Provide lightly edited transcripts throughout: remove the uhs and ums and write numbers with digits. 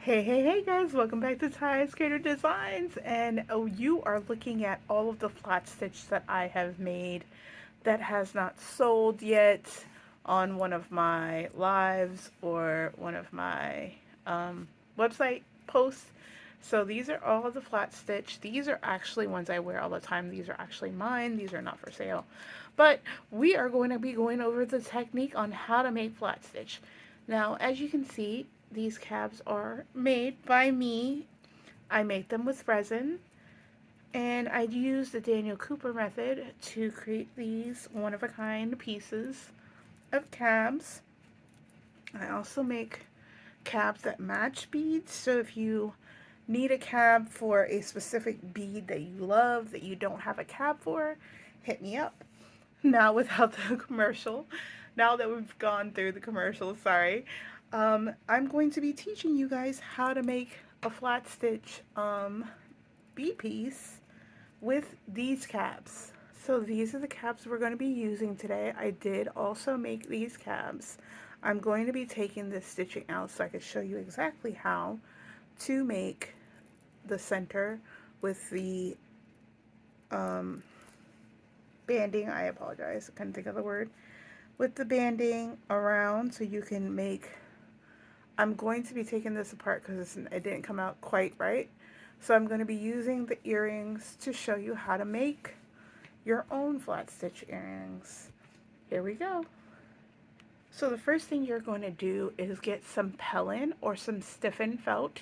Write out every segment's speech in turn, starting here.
Hey guys, welcome back to Tys Creative Designs. And you are looking at all of the flat stitch that I have made that has not sold yet on one of my lives or one of my website posts. So these are all of the flat stitch. These are actually ones I wear all the time. These are actually mine. These are not for sale. But we are going to be going over the technique on how to make flat stitch. Now, as you can see, these cabs are made by me. I make them with resin, and I use the Daniel Cooper method to create these one-of-a-kind pieces of cabs. I also make cabs that match beads, so if you need a cab for a specific bead that you love that you don't have a cab for, hit me up. Now, without the commercial, now that we've gone through the commercial, sorry, I'm going to be teaching you guys how to make a flat stitch bead piece with these cabs. So these are the cabs we're going to be using today. I did also make these cabs. I'm going to be taking this stitching out so I can show you exactly how to make the center with the banding. I apologize, I couldn't think of the word. With the banding around so you can make, I'm going to be taking this apart because it didn't come out quite right. So I'm going to be using the earrings to show you how to make your own flat stitch earrings. Here we go. So the first thing you're going to do is get some Pellin or some stiffened felt,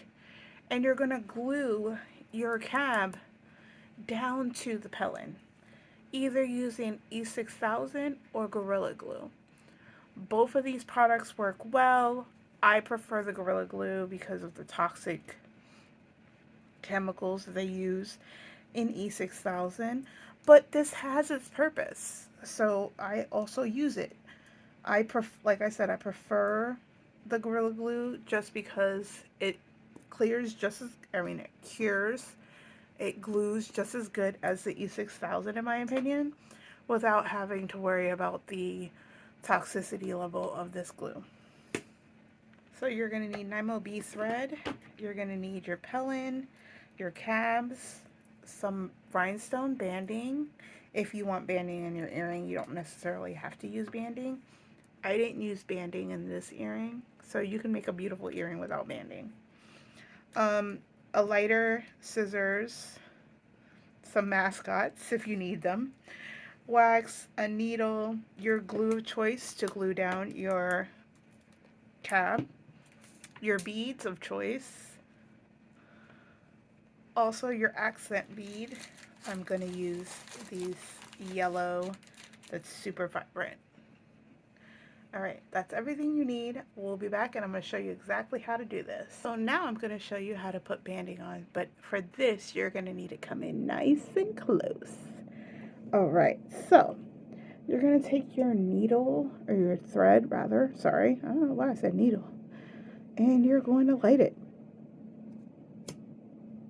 and you're going to glue your cab down to the Pellin, either using E6000 or Gorilla Glue. Both of these products work well. I prefer the Gorilla Glue because of the toxic chemicals that they use in E6000, but this has its purpose, so I also use it. Like I said, I prefer the Gorilla Glue just because it clears just as, it cures, it glues just as good as the E6000 in my opinion, without having to worry about the toxicity level of this glue. So you're going to need Nymo B thread, you're going to need your Pellin, your cabs, some rhinestone banding. If you want banding in your earring, you don't necessarily have to use banding. I didn't use banding in this earring, so you can make a beautiful earring without banding. A lighter, scissors, some mascots if you need them, wax, a needle, your glue of choice to glue down your cab, your beads of choice, also your accent bead. I'm going to use these yellow that's super vibrant. Alright, that's everything you need. We'll be back and I'm going to show you exactly how to do this. So now I'm going to show you how to put banding on, but for this you're going to need to come in nice and close. Alright, so you're going to take your needle, or your thread rather, sorry, I don't know why I said needle, and you're going to light it.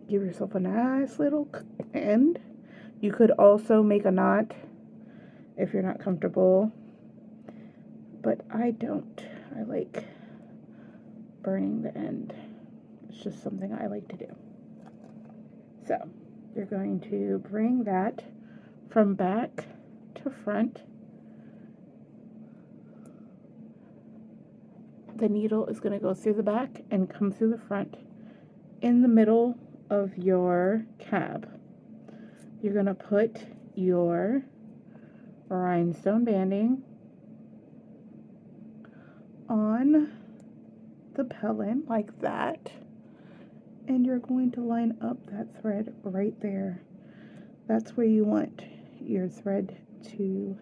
Give yourself a nice little end. You could also make a knot if you're not comfortable, but I don't. I like burning the end. It's just something I like to do. So you're going to bring that from back to front. The needle is going to go through the back and come through the front in the middle of your cab. You're going to put your rhinestone banding on the Pellin like that, and you're going to line up that thread right there. That's where you want your thread to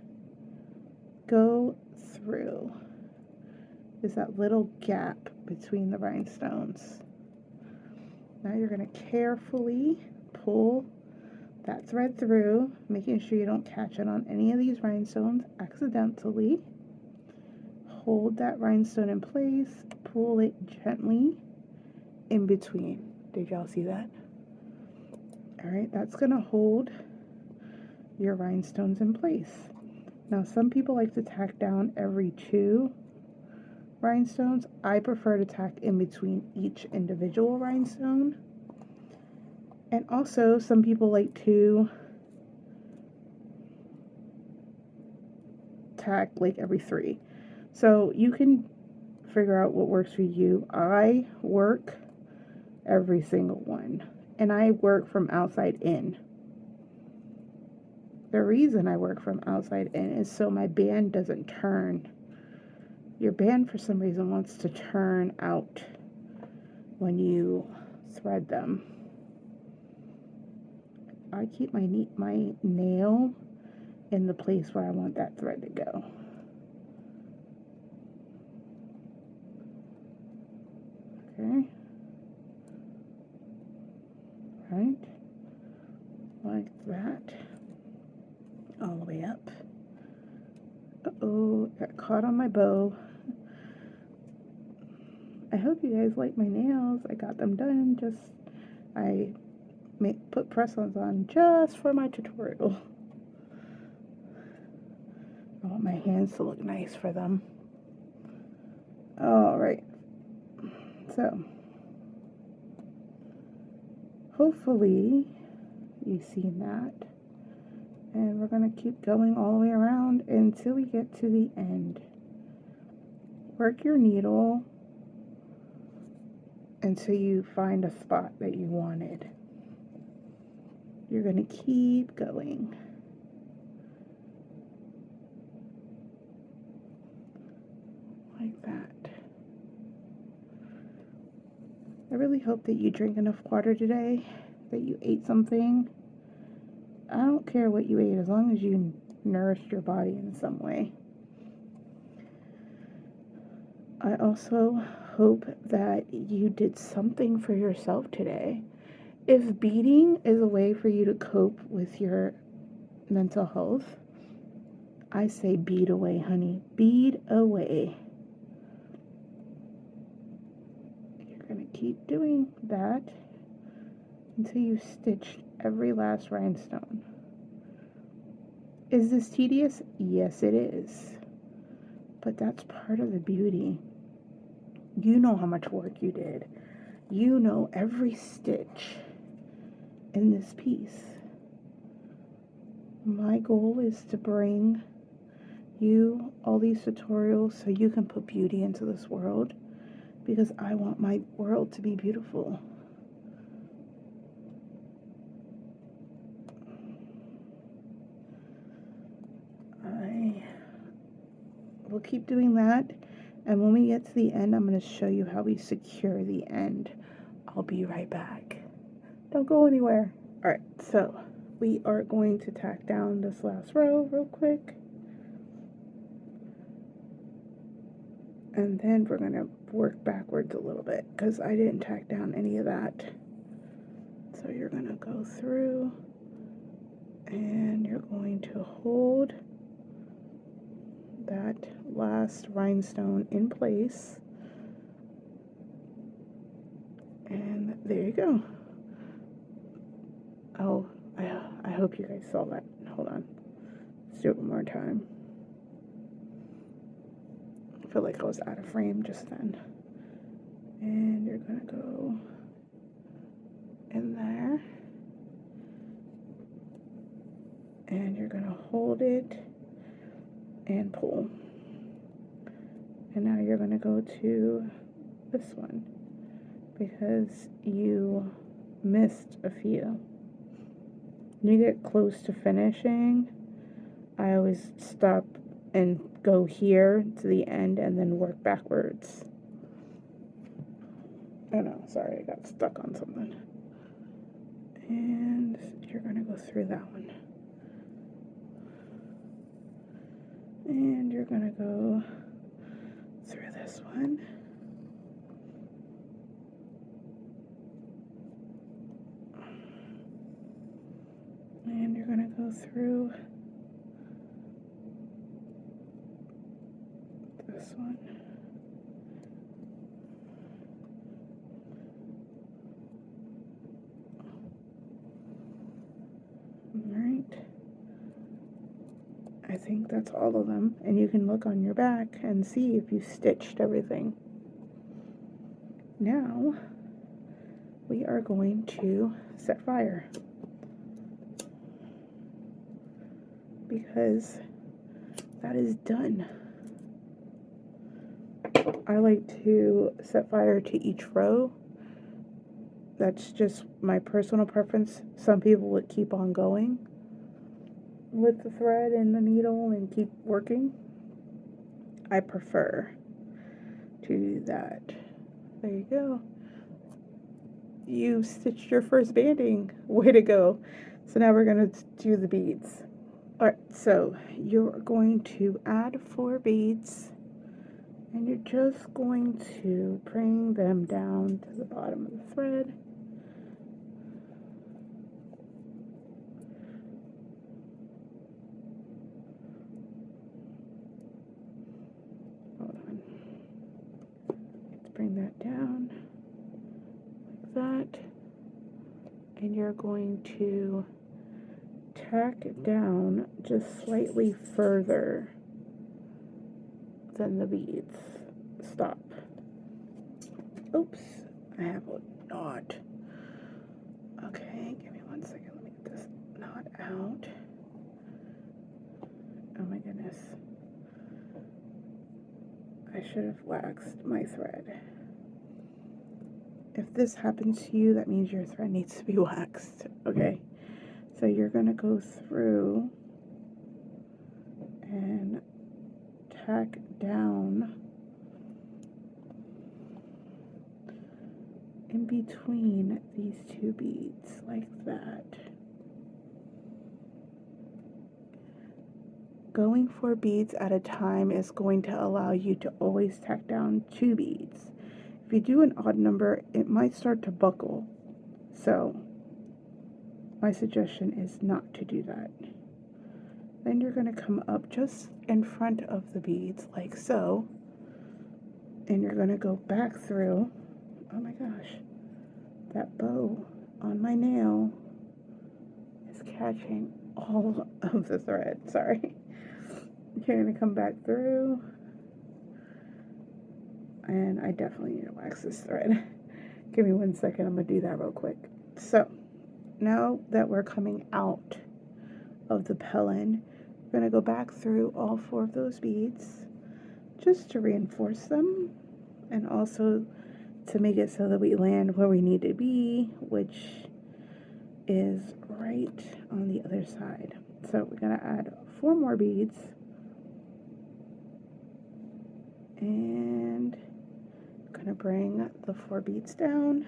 go through, is that little gap between the rhinestones. Now you're going to carefully pull that thread through, making sure you don't catch it on any of these rhinestones accidentally. Hold that rhinestone in place, pull it gently in between. Did y'all see that? Alright, that's going to hold your rhinestones in place. Now some people like to tack down every 2 rhinestones. I prefer to tack in between each individual rhinestone. And also, some people like to tack like every 3. So you can figure out what works for you. I work every single one, and I work from outside in. The reason I work from outside in is so my band doesn't turn. Your band for some reason wants to turn out when you thread them. I keep my nail in the place where I want that thread to go. Okay. Right. Like that. All the way up. Uh-oh, got caught on my bow. I hope you guys like my nails. I got them done. I put press-ons on just for my tutorial. I want my hands to look nice for them. Alright. So, hopefully you've seen that. And we're going to keep going all the way around until we get to the end. Work your needle until you find a spot that you wanted. You're going to keep going. Like that. I really hope that you drink enough water today, that you ate something. I don't care what you ate as long as you nourished your body in some way. I also hope that you did something for yourself today. If beading is a way for you to cope with your mental health, I say bead away, honey. Bead away. You're going to keep doing that until you stitch every last rhinestone. Is this tedious? Yes, it is. But that's part of the beauty. You know how much work you did. You know every stitch in this piece. My goal is to bring you all these tutorials so you can put beauty into this world, because I want my world to be beautiful. I will keep doing that, and when we get to the end, I'm going to show you how we secure the end. I'll be right back. Don't go anywhere. Alright, so we are going to tack down this last row real quick. And then we're going to work backwards a little bit because I didn't tack down any of that. So you're going to go through and you're going to hold that last rhinestone in place. And there you go. Oh, I hope you guys saw that. Hold on. Let's do it one more time. I feel like I was out of frame just then. And you're going to go in there. And you're going to hold it and pull. And now you're going to go to this one because you missed a few. When you get close to finishing, I always stop and go here to the end and then work backwards. Oh no, sorry, I got stuck on something. And you're going to go through that one. And you're going to go through this one. And you're going to go through this one. Alright. I think that's all of them. And you can look on your back and see if you stitched everything. Now, we are going to set fire, because that is done. I like to set fire to each row. That's just my personal preference. Some people would keep on going with the thread and the needle and keep working. I prefer to do that. There you go. You stitched your first banding. Way to go. So now we're going to do the beads. Alright, so you're going to add 4 beads, and you're just going to bring them down to the bottom of the thread. Hold on. Let's bring that down like that. And you're going to tack down just slightly further than the beads. Stop. Oops, I have a knot. Okay, give me 1 second. Let me get this knot out. Oh my goodness. I should have waxed my thread. If this happens to you, that means your thread needs to be waxed. Okay, so you're going to go through and tack down in between these 2 beads like that. Going 4 beads at a time is going to allow you to always tack down 2 beads. If you do an odd number, it might start to buckle. So my suggestion is not to do that. Then you're going to come up just in front of the beads like so, and you're going to go back through. Oh my gosh, that bow on my nail is catching all of the thread. Sorry. You're going to come back through, and I definitely need to wax this thread. Give me 1 second, I'm going to do that real quick. So now that we're coming out of the pellin, we're going to go back through all 4 of those beads just to reinforce them, and also to make it so that we land where we need to be, which is right on the other side. So we're going to add 4 more beads, and I'm going to bring the 4 beads down,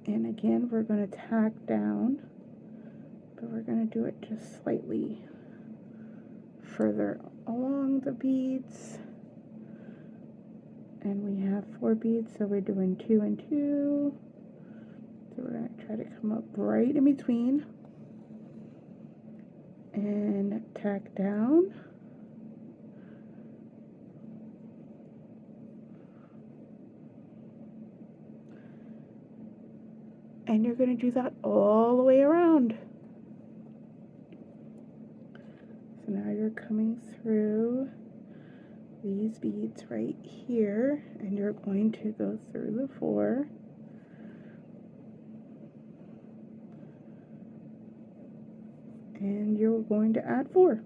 and again we're going to tack down, but we're going to do it just slightly further along the beads. And we have 4 beads, so we're doing 2 and 2. So we're going to try to come up right in between and tack down. And you're going to do that all the way around. So now you're coming through these beads right here, and you're going to go through the 4. And you're going to add 4.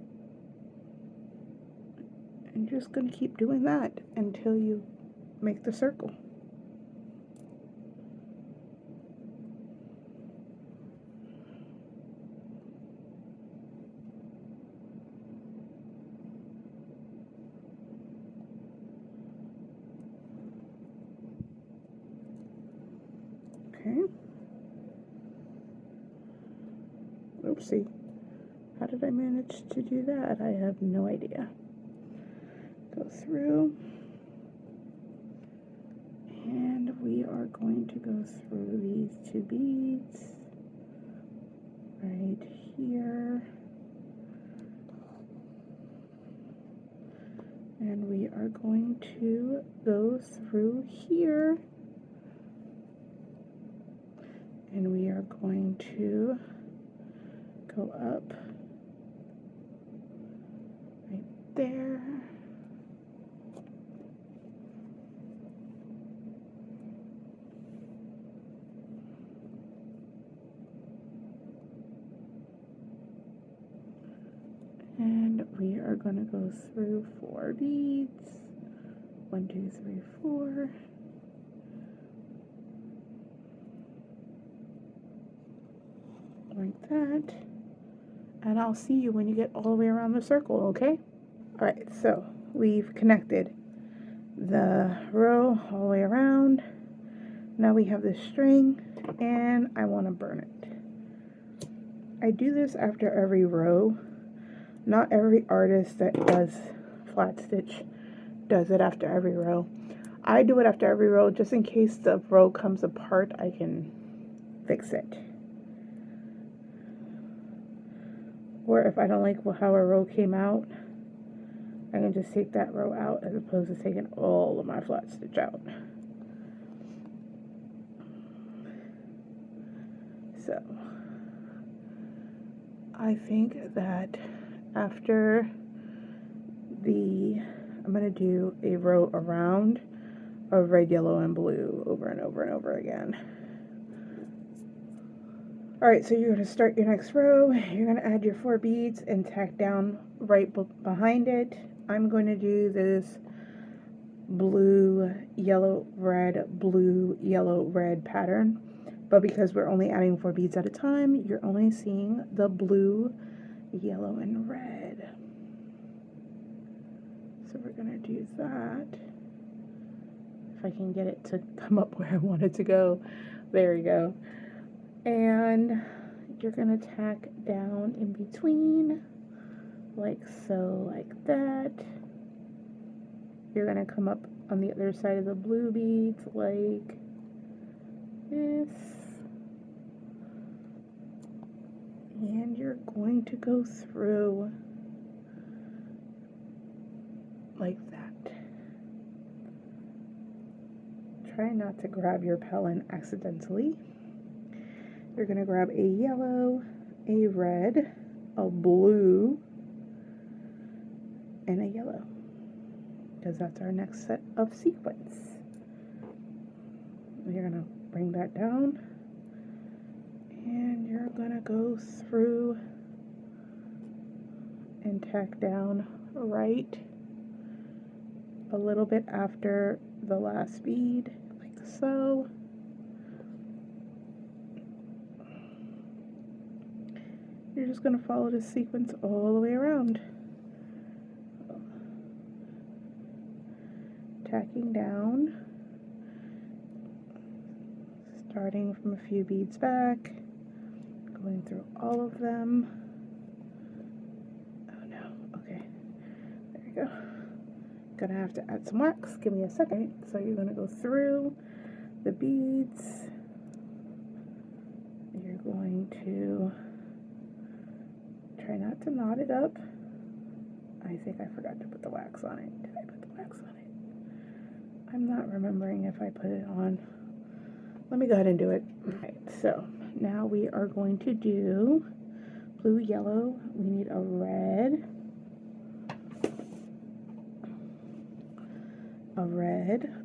And you're just going to keep doing that until you make the circle. Okay. Oopsie. How did I manage to do that? I have no idea. Go through. And we are going to go through these 2 beads right here. And we are going to go through here. And we are going to go up we're going to go through 4 beads. 1, 2, 3, 4. Like that. And I'll see you when you get all the way around the circle, okay? Alright, so we've connected the row all the way around. Now we have this string, and I want to burn it. I do this after every row. Not every artist that does flat stitch does it after every row. I do it after every row just in case the row comes apart, I can fix it. Or if I don't like how a row came out, I can just take that row out as opposed to taking all of my flat stitch out. So I think that after I'm going to do a row around of red, yellow, and blue over and over and over again. Alright, so you're going to start your next row. You're going to add your 4 beads and tack down right behind it. I'm going to do this blue, yellow, red pattern. But because we're only adding 4 beads at a time, you're only seeing the blue, yellow, and red. So we're going to do that. If I can get it to come up where I want it to go. There we go. And you're going to tack down in between, like so, like that. You're going to come up on the other side of the blue beads like this. And you're going to go through like that. Try not to grab your pellin accidentally. You're going to grab a yellow, a red, a blue, and a yellow, because that's our next set of sequins. You're going to bring that down, and you're going to go through and tack down right a little bit after the last bead, like so. You're just going to follow this sequence all the way around. Tacking down, starting from a few beads back, going through all of them. Oh no, okay, there you go. Gonna have to add some wax, give me a second. So you're gonna go through the beads. You're going to try not to knot it up. I think I forgot to put the wax on it. Did I put the wax on it? I'm not remembering if I put it on. Let me go ahead and do it. Alright, so now we are going to do blue, yellow. We need a red,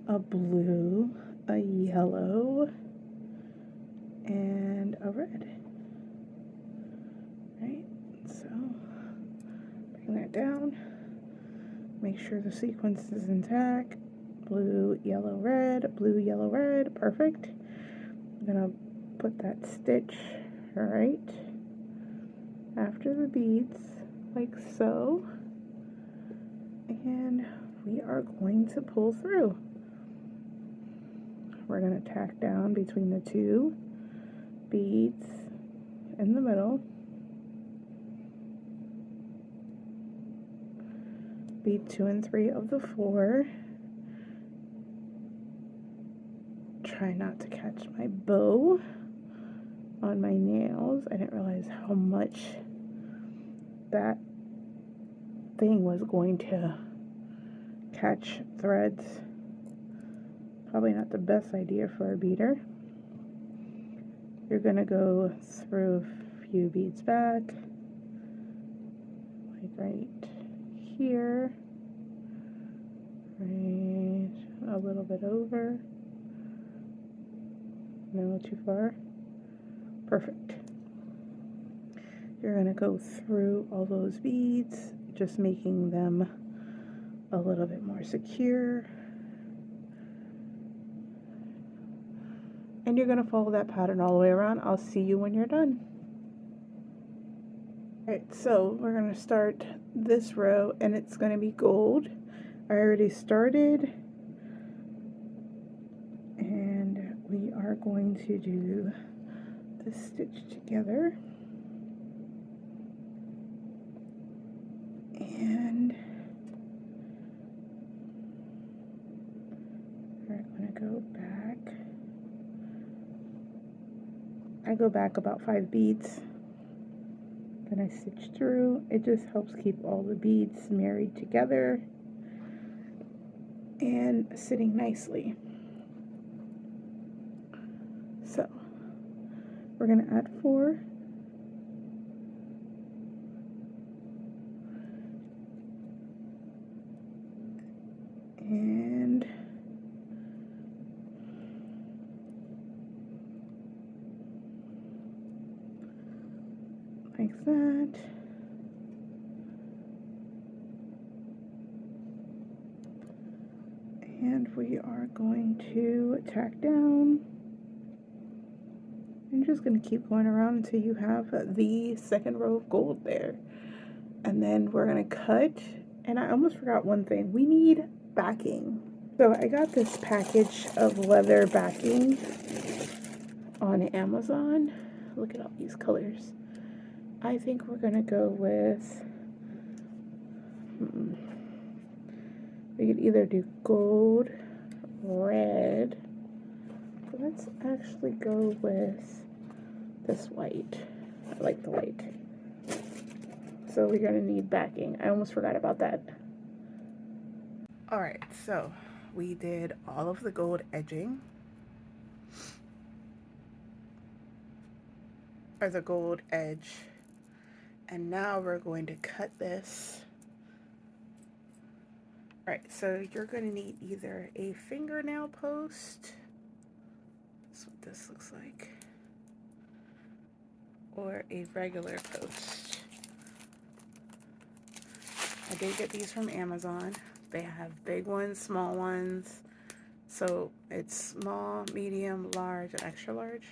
a blue, a yellow, and a red. Right, so bring that down. Make sure the sequence is intact. Blue, yellow, red, perfect. I'm gonna put that stitch right after the beads, like so, and we are going to pull through. We're gonna tack down between the 2 beads in the middle. Bead 2 and 3 of the 4. Try not to catch my bow on my nails. I didn't realize how much that thing was going to catch threads. Probably not the best idea for a beater. You're going to go through a few beads back, like right here, right a little bit over. No, too far. Perfect. You're going to go through all those beads just making them a little bit more secure. And you're going to follow that pattern all the way around. I'll see you when you're done. Alright, so we're going to start this row, and it's going to be gold. I already started, and we are going to do the stitch together. And we're going to go back. I go back about 5 beads. Then I stitch through. It just helps keep all the beads married together and sitting nicely. So we're going to add 4. And like that. And we are going to tack down. I'm just going to keep going around until you have the second row of gold there. And then we're going to cut. And I almost forgot one thing. We need backing. So I got this package of leather backing on Amazon. Look at all these colors. I think we're going to go with, we could either do gold, red. Let's actually go with this white. I like the white. So we're going to need backing. I almost forgot about that. Alright, so we did all of the gold edging, or the gold edge, and now we're going to cut this. Alright, so you're going to need either a fingernail post, that's what this looks like, or a regular post. I did get these from Amazon. They have big ones, small ones. So it's small, medium, large, and extra large.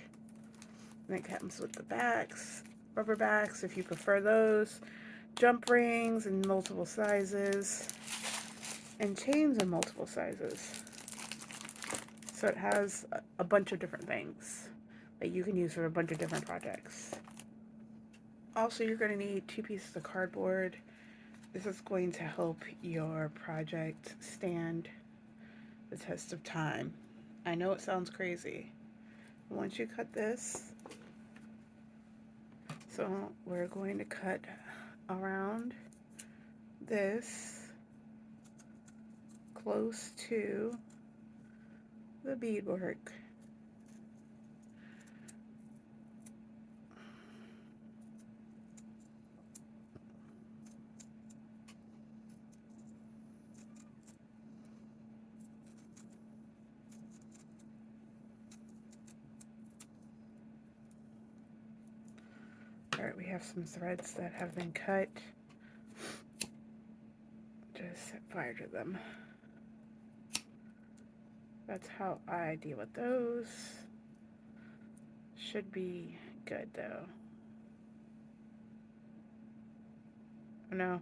And it comes with the backs, rubber backs if you prefer those, jump rings in multiple sizes, and chains in multiple sizes. So it has a bunch of different things that you can use for a bunch of different projects. Also, you're going to need 2 pieces of cardboard. This is going to help your project stand the test of time. I know it sounds crazy. Once you cut this, so we're going to cut around this close to the beadwork. Alright, we have some threads that have been cut. Just set fire to them. That's how I deal with those. Should be good though. No.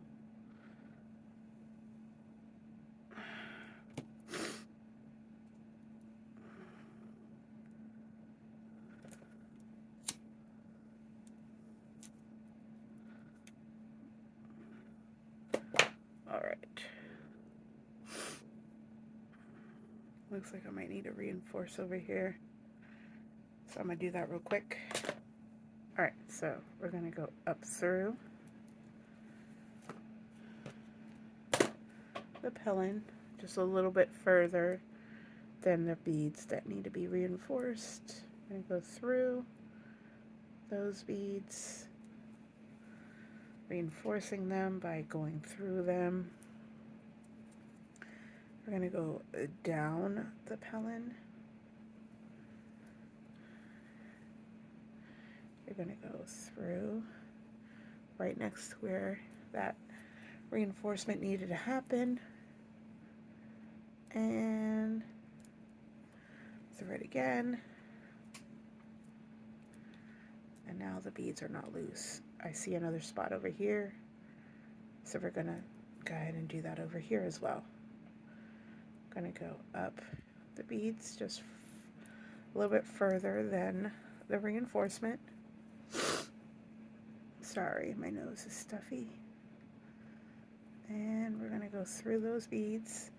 Alright. Looks like I might need to reinforce over here. So I'm going to do that real quick. Alright, so we're going to go up through the pellin just a little bit further than the beads that need to be reinforced. I'm going to go through those beads, reinforcing them by going through them. We're going to go down the pellin. You're going to go through right next to where that reinforcement needed to happen. And thread again. And now the beads are not loose. I see another spot over here. So we're gonna go ahead and do that over here as well. Gonna go up the beads just a little bit further than the reinforcement. Sorry, my nose is stuffy. And we're gonna go through those beads.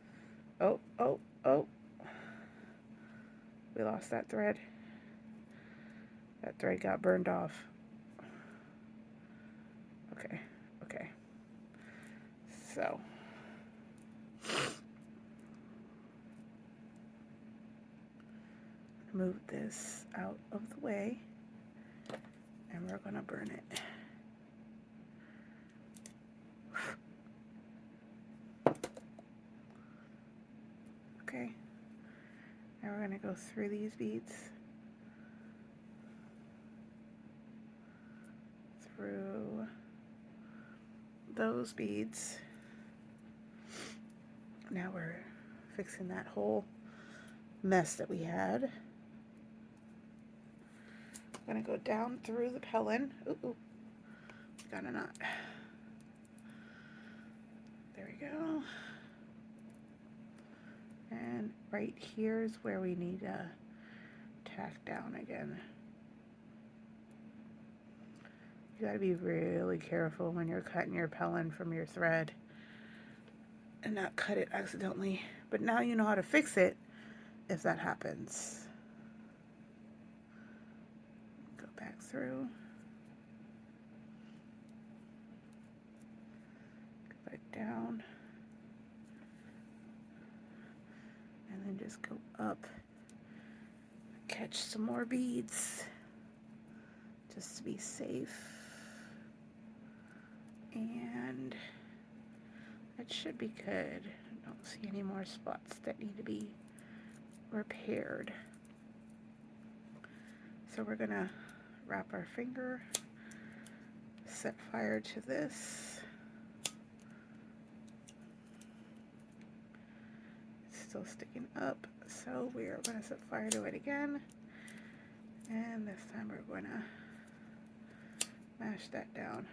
Oh, oh, oh. We lost that thread. That thread got burned off. Okay, okay. So. Move this out of the way. And we're gonna burn it. Okay. Now we're gonna go through these beads. Through those beads. Now we're fixing that whole mess that we had. I'm gonna go down through the pellin. Ooh, got a knot. There we go. And right here is where we need to tack down again. You gotta be really careful when you're cutting your pellin from your thread and not cut it accidentally. But now you know how to fix it if that happens. Go back through. Go back down. And then just go up. Catch some more beads just to be safe. And that should be good. I don't see any more spots that need to be repaired. So we're gonna wrap our finger, set fire to this. It's still sticking up, so we are gonna set fire to it again. And this time we're gonna mash that down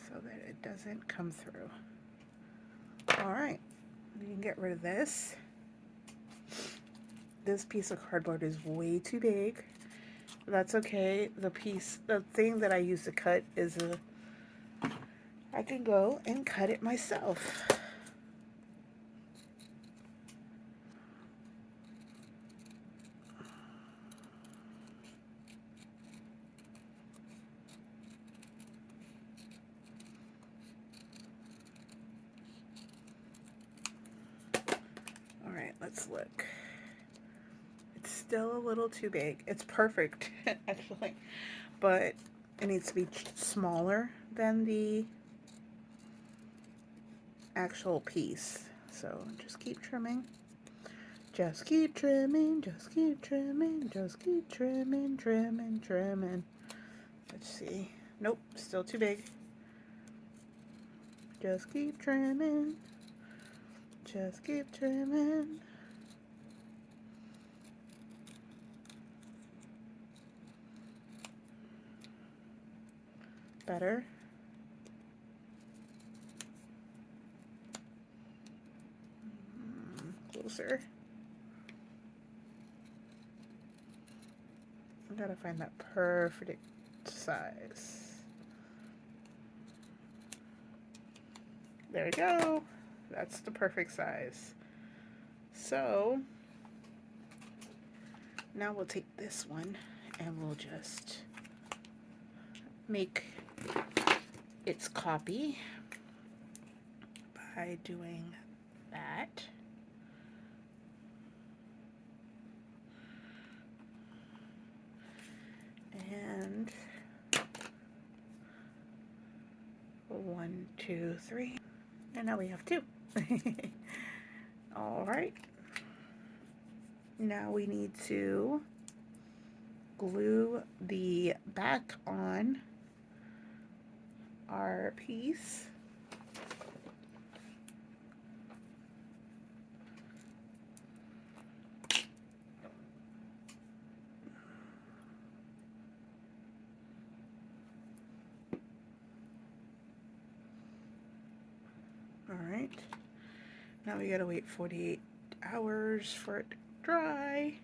so that it doesn't come through. All right, we can get rid of this. This piece of cardboard is way too big. That's okay. The thing that I use to cut is I can go and cut it myself. All right, let's look. It's still a little too big. It's perfect, actually, but it needs to be smaller than the actual piece. So just keep trimming. Just keep trimming, just keep trimming, just keep trimming, trimming, trimming. Let's see. Nope, still too big. Just keep trimming. Just keep trimming. Better. Closer. I gotta find that perfect size. There we go. That's the perfect size. So now we'll take this one and we'll just make its copy by doing that. And 1, 2, 3. And now we have 2. All right. Now we need to glue the back on our piece. All right, now we gotta wait 48 hours for it to dry.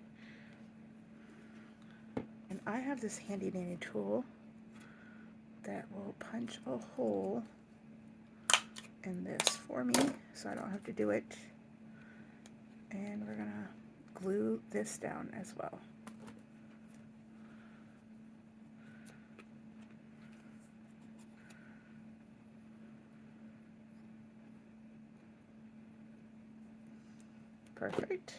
And I have this handy dandy tool that will punch a hole in this for me so I don't have to do it. And we're gonna glue this down as well. Perfect.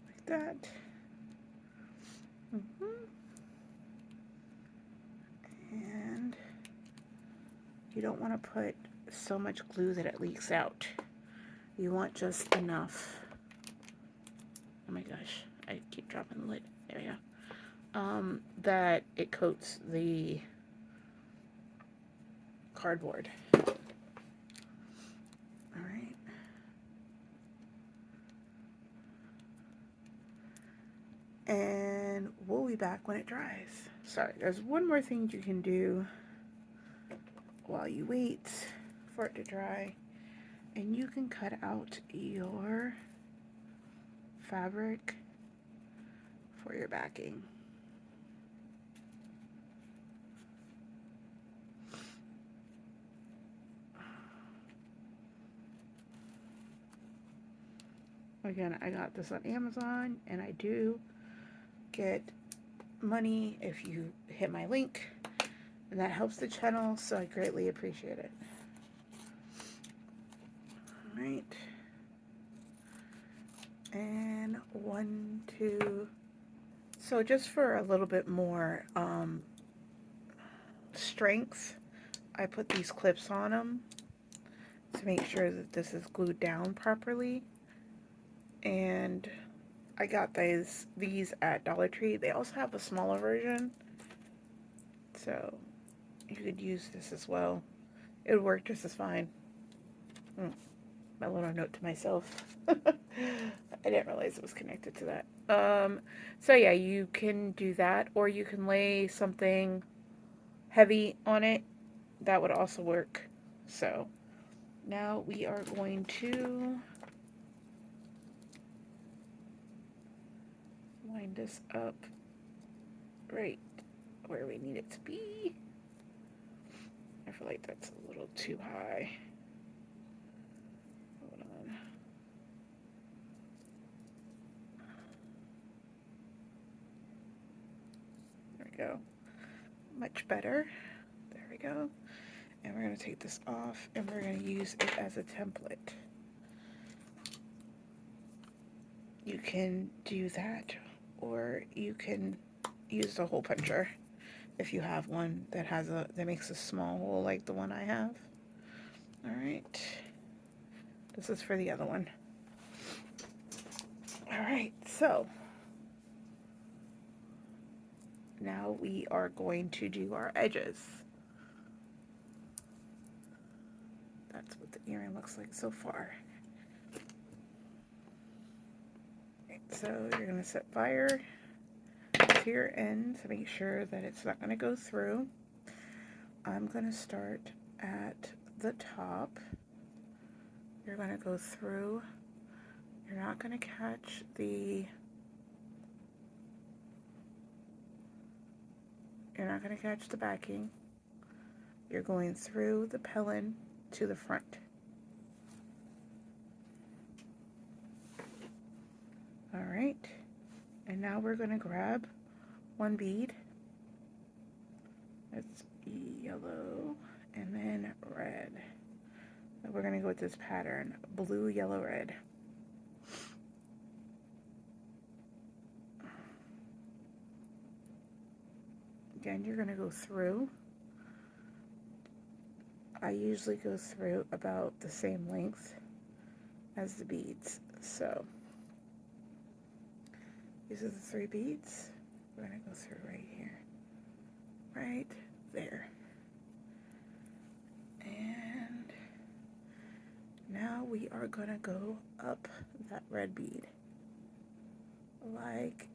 Like that. And you don't want to put so much glue that it leaks out. You want just enough. Oh my gosh, I keep dropping the lid. There we go. That it coats the cardboard. All right. And we'll be back when it dries. Sorry, there's one more thing you can do while you wait for it to dry. And you can cut out your fabric for your backing. Again, I got this on Amazon, and I do get money if you hit my link, and that helps the channel, so I greatly appreciate it. All right. And 1, 2. So just for a little bit more strength, I put these clips on them to make sure that this is glued down properly. And I got these at Dollar Tree. They also have a smaller version, so you could use this as well. It would work just as fine. My little note to myself. I didn't realize it was connected to that. So yeah, you can do that, or you can lay something heavy on it. That would also work. So now we are going to line this up right where we need it to be. I feel like that's a little too high. Hold on. There we go. Much better. There we go. And we're going to take this off, and we're going to use it as a template. You can do that, or you can use the hole puncher if you have one that makes a small hole like the one I have. All right. This is for the other one. All right, so now we are going to do our edges. That's what the earring looks like so far. Right, so you're going to set fire to your end to make sure that it's not going to go through. I'm going to start at the top. You're going to go through. You're not going to catch the backing. You're going through the pellin to the front. All right, and now we're going to grab one bead. It's yellow and then red. And we're going to go with this pattern, blue, yellow, red. Again, you're going to go through I usually go through about the same length as the beads. So these are the 3 beads. We're going to go through right here, right there. And now we are going to go up that red bead. Like,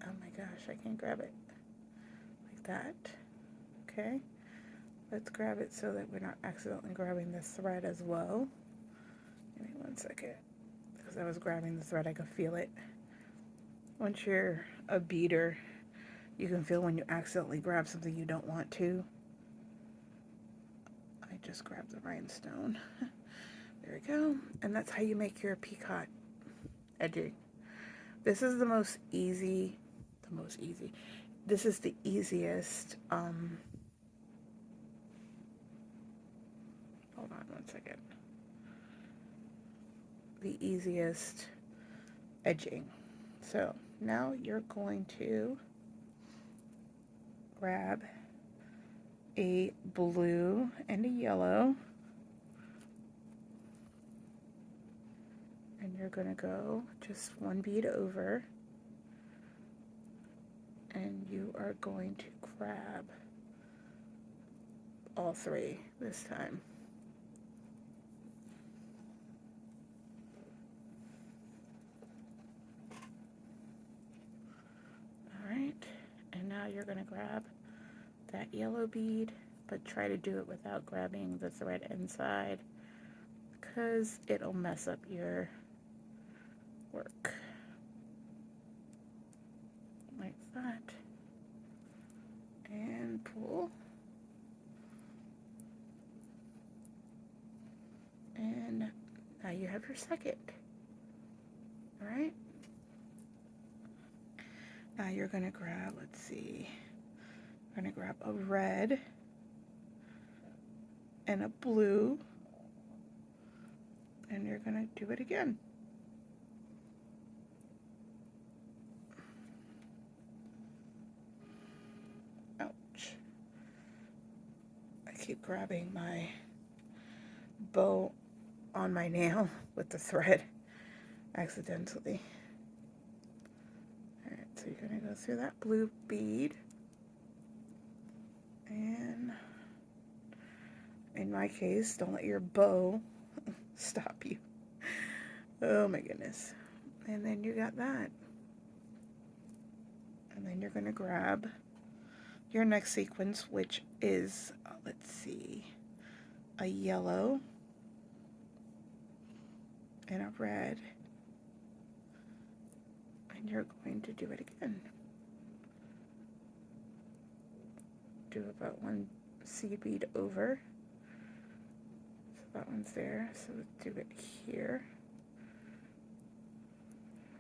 oh my gosh, I can grab it. Like that. Okay. Let's grab it so that we're not accidentally grabbing this thread as well. Give me 1 second. Because I was grabbing the thread, I could feel it. Once you're a beader, you can feel when you accidentally grab something you don't want to. I just grabbed the rhinestone. There we go. And that's how you make your picot edging. This is the most easy. This is the easiest. Hold on 1 second. The easiest edging. So now you're going to grab a blue and a yellow, and you're going to go just 1 bead over, and you are going to grab all 3 this time. Alright, and now you're going to grab that yellow bead, but try to do it without grabbing the thread inside, because it'll mess up your work. Like that. And pull. And now you have your second. Alright? Now you're going to grab, let's see, you're going to grab a red and a blue, and you're going to do it again. Ouch. I keep grabbing my bow on my nail with the thread accidentally. Alright, so you're going to go through that blue bead, and in my case, don't let your bow stop you. Oh my goodness. And then you got that. And then you're going to grab your next sequence, which is, let's see, a yellow and a red. And you're going to do it again. Do about 1 seed bead over. So that one's there. So let's do it here.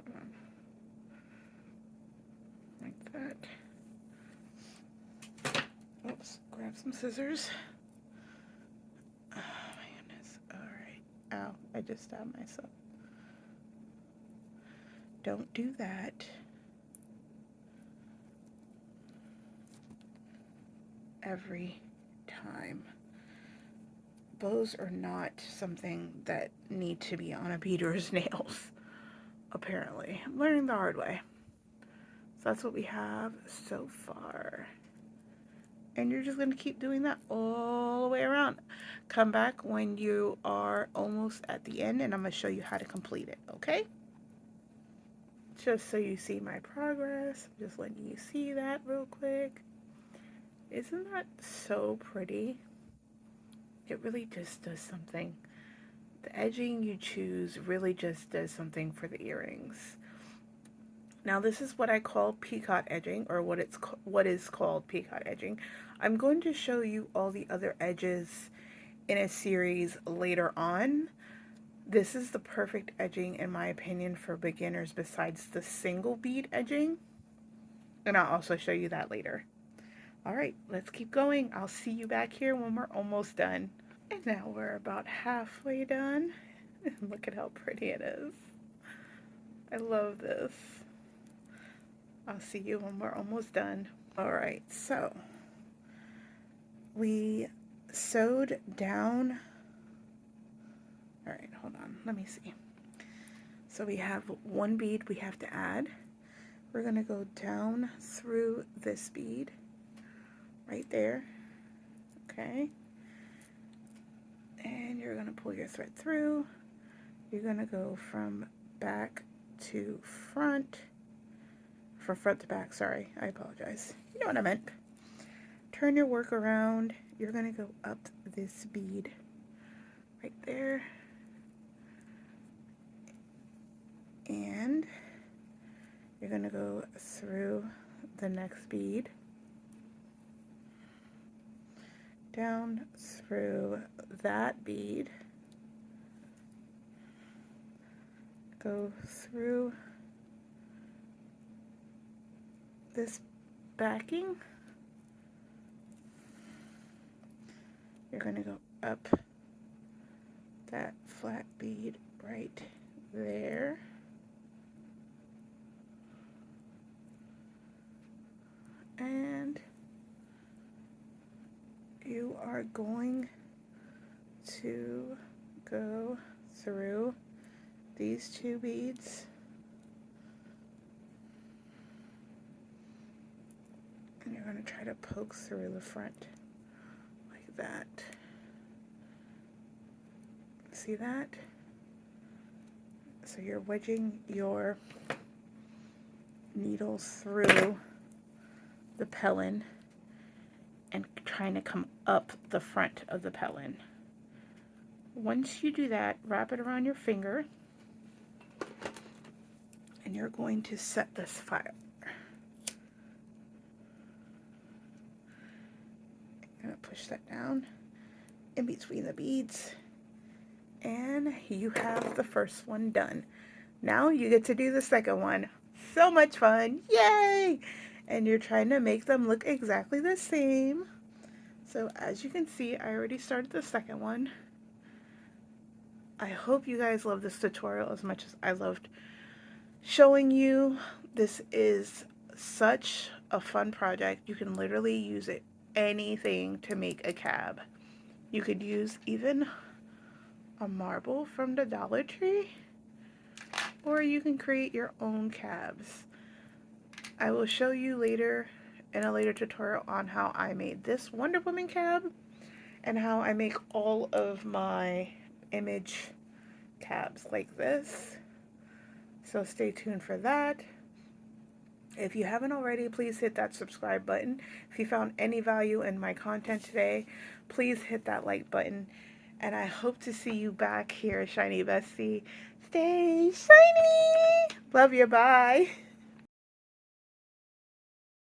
Hold on. Like that. Oops, grab some scissors. Oh my goodness. Alright. Ow, I just stabbed myself. Don't do that. Every time. Bows are not something that need to be on a beater's nails, apparently. I'm learning the hard way. So that's what we have so far. And you're just going to keep doing that all the way around. Come back when you are almost at the end, and I'm going to show you how to complete it, okay? Just so you see my progress, I'm just letting you see that real quick. Isn't that so pretty? It really just does something. The edging you choose really just does something for the earrings. Now this is what I call picot edging, or what is called picot edging. I'm going to show you all the other edges in a series later on. This is the perfect edging in my opinion for beginners besides the single bead edging. And I'll also show you that later. Alright, let's keep going. I'll see you back here when we're almost done. And now we're about halfway done. Look at how pretty it is. I love this. I'll see you when we're almost done. Alright, so we sewed down. All right, hold on, let me see. So we have one bead we have to add. We're going to go down through this bead right there. Okay. And you're going to pull your thread through. You're going to go from back to front. From front to back, sorry. I apologize. You know what I meant. Turn your work around. You're going to go up this bead right there. And you're going to go through the next bead, down through that bead, go through this backing, you're going to go up that flat bead right there. And you are going to go through these two beads and you're going to try to poke through the front like that. See that? So you're wedging your needle through the pellin and trying to come up the front of the pellin. Once you do that, wrap it around your finger and you're going to set this fire. I'm going to push that down in between the beads and you have the first one done. Now you get to do the second one. So much fun. Yay! And you're trying to make them look exactly the same. So as you can see, I already started the second one. I hope you guys love this tutorial as much as I loved showing you. This is such a fun project. You can literally use it anything to make a cab. You could use even a marble from the Dollar Tree, or you can create your own cabs. I will show you later in a later tutorial on how I made this Wonder Woman cab and how I make all of my image cabs like this. So stay tuned for that. If you haven't already, please hit that subscribe button. If you found any value in my content today, please hit that like button. And I hope to see you back here, Shiny Bestie. Stay shiny! Love you, bye!